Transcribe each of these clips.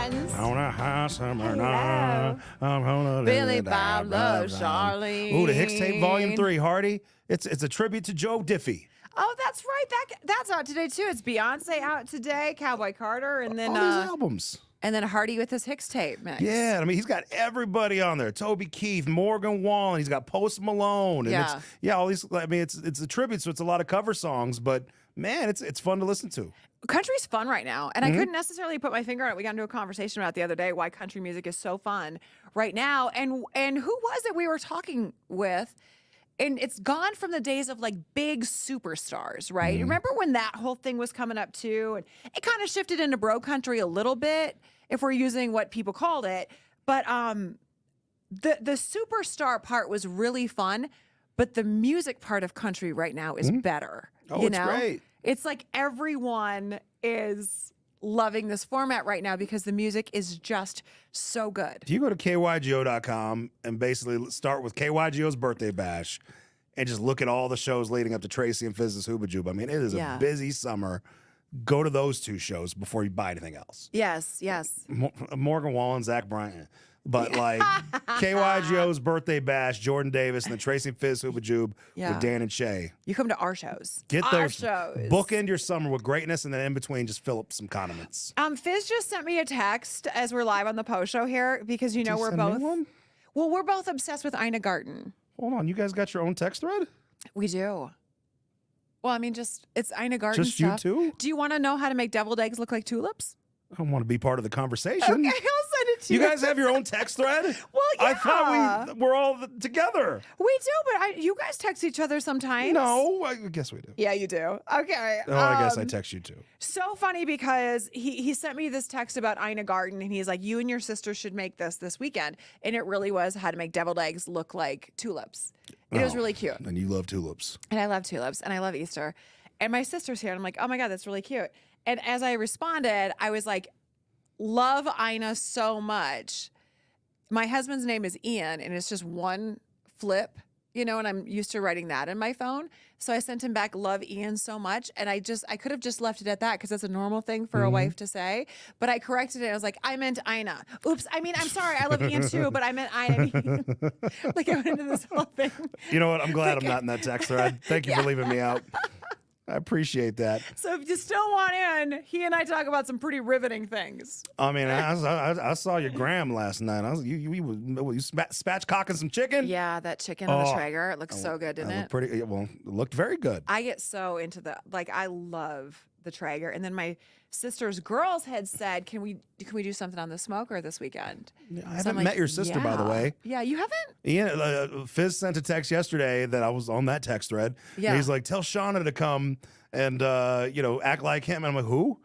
friends. On a high summer Hello. night, I'm gonna Billy live Bob loves Charlene. Ooh, the Hicks tape Volume 3, Hardy. It's a tribute to Joe Diffie. Oh, that's right. That's out today too. It's Beyonce out today, Cowboy Carter, and then All these albums. and then Hardy with his Hicks tape mix. Yeah, I mean, he's got everybody on there. Toby Keith, Morgan Wallen. He's got Post Malone. And all these. I mean, it's a tribute, so it's a lot of cover songs. But man, it's fun to listen to. Country's fun right now, and I couldn't necessarily put my finger on it. We got into a conversation about the other day why country music is so fun right now, and who was it we were talking with? And it's gone from the days of like big superstars, right? Remember when that whole thing was coming up too? And it kind of shifted into bro country a little bit, if we're using what people called it. But the superstar part was really fun, but the music part of country right now is better. Oh, it's great. It's like everyone is loving this format right now because the music is just so good. If you go to kygo.com and basically start with KYGO's birthday bash and just look at all the shows leading up to Tracy and Fizz's Hooba Joob, I mean, it is a busy summer. Go to those two shows before you buy anything else. Yes, yes. Morgan Wallen, Zach Bryan. But like KYGO's birthday bash, Jordan Davis, and the Tracy and Fizz Hooba Joob with Dan and Shay. You come to our shows. Get our those shows. Bookend your summer with greatness, and then in between, just fill up some condiments. Fizz just sent me a text as we're live on the post show here because you know we're both. Well, we're both obsessed with Ina Garten. Hold on, you guys got your own text thread? We do. Well, I mean, it's Ina Garten Just stuff. you two? Do you want to know how to make deviled eggs look like tulips? I want to be part of the conversation. Okay, I'll send it to you. You guys have your own text thread? Well, yeah. I thought we're all together. We do, but you guys text each other sometimes. No, I guess we do. Yeah, you do. Okay. Oh, I guess I text you too. So funny because he sent me this text about Ina Garten, and he's like, you and your sister should make this weekend. And it really was how to make deviled eggs look like tulips. It was really cute. And you love tulips. And I love tulips, and I love Easter. And my sister's here, and I'm like, oh my God, that's really cute. And as I responded, I was like, love Ina so much. My husband's name is Ian, and it's just one flip, and I'm used to writing that in my phone. So I sent him back, love Ian so much. And I could have just left it at that because that's a normal thing for a wife to say. But I corrected it. I was like, I meant Ina. Oops. I mean, I'm sorry. I love Ian too, but I meant Ina. Like I went into this whole thing. You know what? I'm glad I'm not in that text thread. Thank you for leaving me out. I appreciate that. So if you still want in, he and I talk about some pretty riveting things. I mean, I saw your gram last night. You spatchcocking some chicken? Yeah, that chicken on the Traeger. It looks so good, didn't it? It looked very good. I get so into I love the Traeger. And then my sister's girls had said, can we do something on the smoker this weekend? Yeah, I haven't met your sister, by the way. Yeah, you haven't? Ian, Fizz sent a text yesterday that I was on that text thread. Yeah. And he's like, tell Shauna to come and, act like him. And I'm like, who?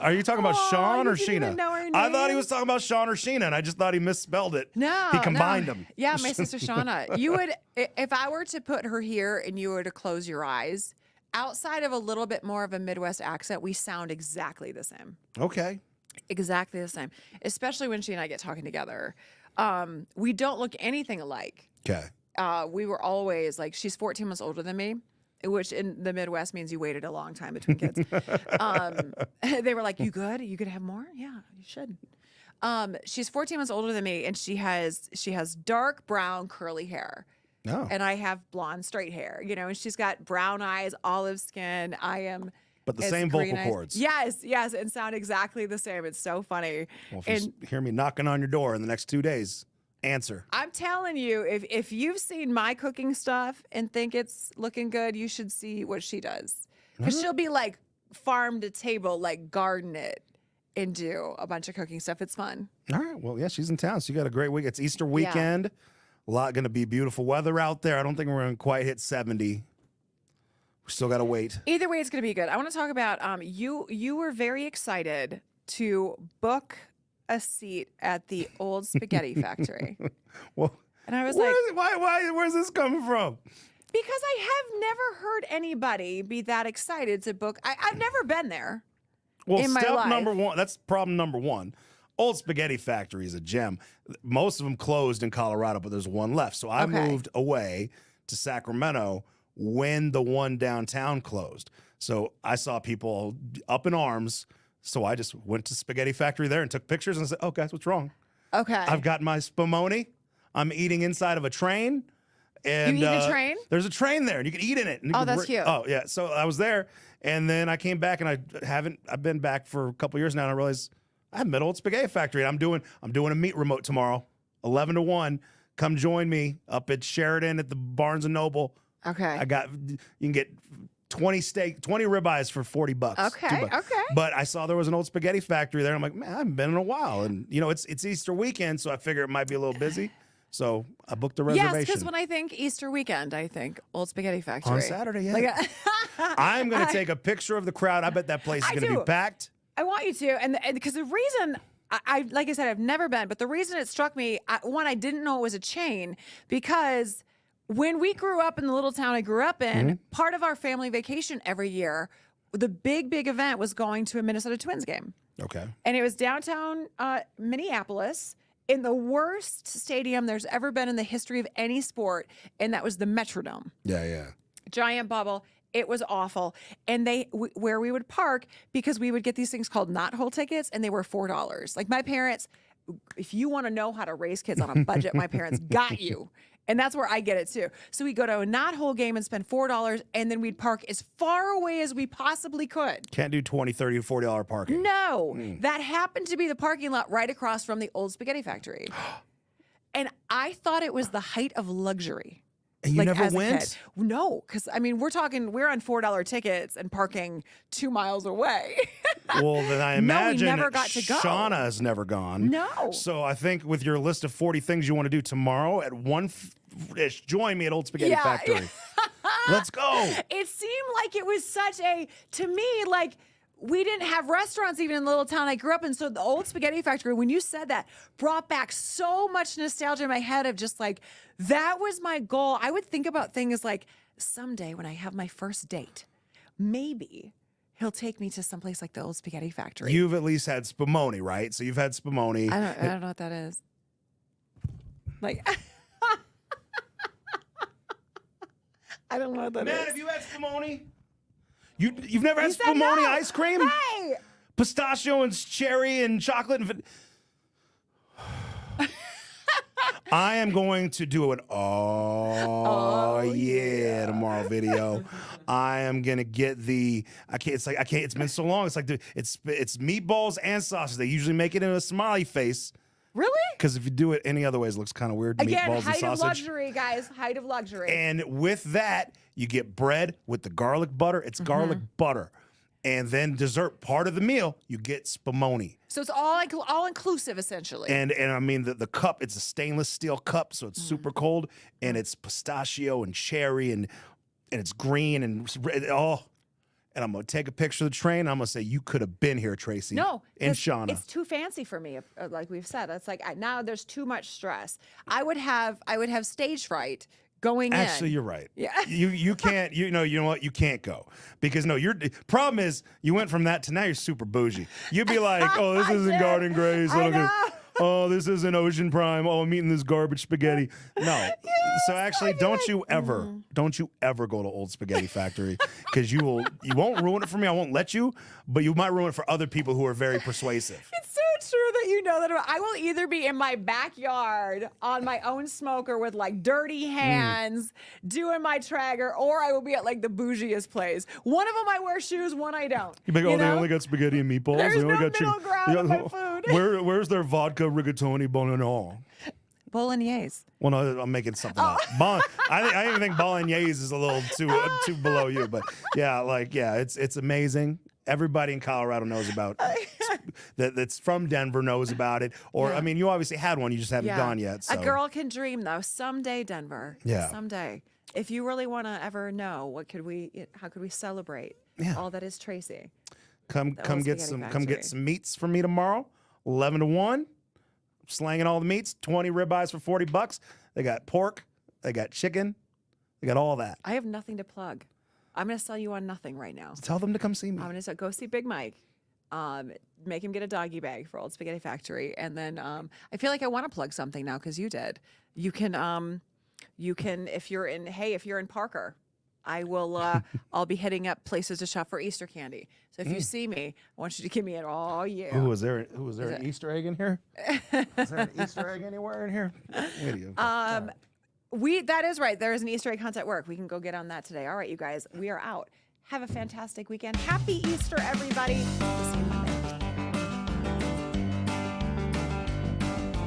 Are you talking about Sean or Sheena? I thought he was talking about Sean or Sheena, and I just thought he misspelled it. No. He combined them. Yeah, my sister Shauna. You would, if I were to put her here and you were to close your eyes, outside of a little bit more of a Midwest accent, we sound exactly the same. Okay. Exactly the same, especially when she and I get talking together. We don't look anything alike. Okay. We were always like, she's 14 months older than me, which in the Midwest means you waited a long time between kids. They were like, you good? You could have more? Yeah, you should. She's 14 months older than me, and she has dark brown curly hair. Oh. And I have blonde straight hair, and she's got brown eyes, olive skin. I am. But the same vocal cords. Yes, and sound exactly the same. It's so funny. Well, if you hear me knocking on your door in the next 2 days, answer. I'm telling you, if you've seen my cooking stuff and think it's looking good, you should see what she does. Because she'll be like farm to table, like garden it and do a bunch of cooking stuff. It's fun. All right. Well, yeah, she's in town. So you got a great week. It's Easter weekend. Yeah. A lot going to be beautiful weather out there. I don't think we're going to quite hit 70. We still got to wait. Either way, it's going to be good. I want to talk about you were very excited to book a seat at the old spaghetti factory. Well, and I was where's this coming from? Because I have never heard anybody be that excited to book. I've never been there. Well, in step my life. number one, that's problem number one. Old Spaghetti Factory is a gem. Most of them closed in Colorado, but there's one left. So I moved away to Sacramento when the one downtown closed. So I saw people up in arms So I just went to Spaghetti Factory there and took pictures and said, "Oh, guys, what's wrong? Okay. I've got my spumoni. I'm eating inside of a train." And you eat a train? There's a train there, and you can eat in it. And that's cute. Oh yeah. So I was there, and then I came back, and I've been back for a couple years now, and I realized I haven't been to Old Spaghetti Factory. And I'm doing a meat remote tomorrow, 11 to 1. Come join me up at Sheridan at the Barnes and Noble. Okay. You can get 20 ribeyes for $40. Okay. $2. Okay. But I saw there was an Old Spaghetti Factory there. I'm like, man, I haven't been in a while, and it's Easter weekend, so I figure it might be a little busy. So I booked a reservation. Yes, because when I think Easter weekend, I think Old Spaghetti Factory. On Saturday, yeah. I'm going to take a picture of the crowd. I bet that place is going to be packed. I want you to. And because the reason, I like I said, I've never been, but the reason it struck me, I didn't know it was a chain because when we grew up in the little town I grew up in, part of our family vacation every year, the big event was going to a Minnesota Twins game. Okay. And it was downtown Minneapolis, in the worst stadium there's ever been in the history of any sport, and that was the Metrodome. Yeah. Giant bubble. It was awful. And where we would park, because we would get these things called knothole tickets, and they were $4. Like my parents, if you want to know how to raise kids on a budget, my parents got you. And that's where I get it too. So we go to a knothole game and spend $4, and then we'd park as far away as we possibly could. Can't do $20, $30, $40 parking. No, that happened to be the parking lot right across from the Old Spaghetti Factory. And I thought it was the height of luxury. And you never went? No, because I mean, we're on $4 tickets and parking 2 miles away. Well, then I imagine we never got to go. Shauna has never gone. No. So I think with your list of 40 things you want to do tomorrow at 1-ish, join me at Old Spaghetti Factory. Let's go. It seemed like it was to me, like, we didn't have restaurants even in the little town I grew up in. So the Old Spaghetti Factory, when you said that, brought back so much nostalgia in my head of just like, that was my goal. I would think about things like, someday when I have my first date, maybe he'll take me to someplace like the Old Spaghetti Factory. You've at least had spumoni, right? So you've had spumoni. I don't know what that is. Like, I don't know what that is. Man, have you had spumoni? You've never had spumoni ice cream? Hey! Pistachio and cherry and chocolate and I am going to do an yeah tomorrow video. I am gonna get it's been so long. It's like it's meatballs and sausage. They usually make it in a smiley face. Really? Because if you do it any other ways, it looks kind of weird. Again, meatballs height and of sausage. luxury, guys. Height of luxury. And with that, you get bread with the garlic butter. It's garlic butter. And then dessert, part of the meal, you get spumoni. So it's all inclusive, essentially. And I mean, the cup, it's a stainless steel cup, so it's super cold. And it's pistachio and cherry, and it's green, and and I'm going to take a picture of the train. I'm going to say, you could have been here, Tracy. No. And Shauna. It's too fancy for me, like we've said. It's like now there's too much stress. I would have stage fright going in. Actually, you're right. Yeah. You can't, you know what? You can't go. Because your problem is you went from that to now you're super bougie. You'd be like, oh, this isn't Garden Grace. I know. Oh, this isn't Ocean Prime. Oh, I'm eating this garbage spaghetti. No. So actually, don't you ever go to Old Spaghetti Factory, because you won't ruin it for me. I won't let you, but you might ruin it for other people who are very persuasive. It's so true that you know that. I will either be in my backyard on my own smoker with like dirty hands doing my Traeger, or I will be at like the bougiest place. One of them I wear shoes, one I don't. You'd be like, they only got spaghetti and meatballs. There's they only no got middle ground in my food. Where's their vodka rigatoni bolognese? Bolognese. Well, no, I'm making something up. I even think bolognese is a little too below you, but it's amazing. Everybody in Colorado knows about that's from Denver knows about it. Or I mean, you obviously had one, you just haven't gone yet. So. A girl can dream, though. Someday, Denver. Yeah. Someday. If you really want to ever know, how could we celebrate all that is Tracy? Come get some meats from me tomorrow, 11 to 1. Slanging all the meats, 20 ribeyes for $40. They got pork, they got chicken, they got all that. I have nothing to plug. I'm going to sell you on nothing right now. Tell them to come see me. I'm going to go see Big Mike. Make him get a doggy bag for Old Spaghetti Factory, and then I feel like I want to plug something now because you did. You can if you're in Parker, I will. I'll be hitting up places to shop for Easter candy. So if you see me, I want you to give me it. Oh yeah. Who was there an Easter egg in here? Is there an Easter egg anywhere in here? That is right. There is an Easter egg hunt at work. We can go get on that today. All right, you guys. We are out. Have a fantastic weekend. Happy Easter, everybody. We'll see you Monday.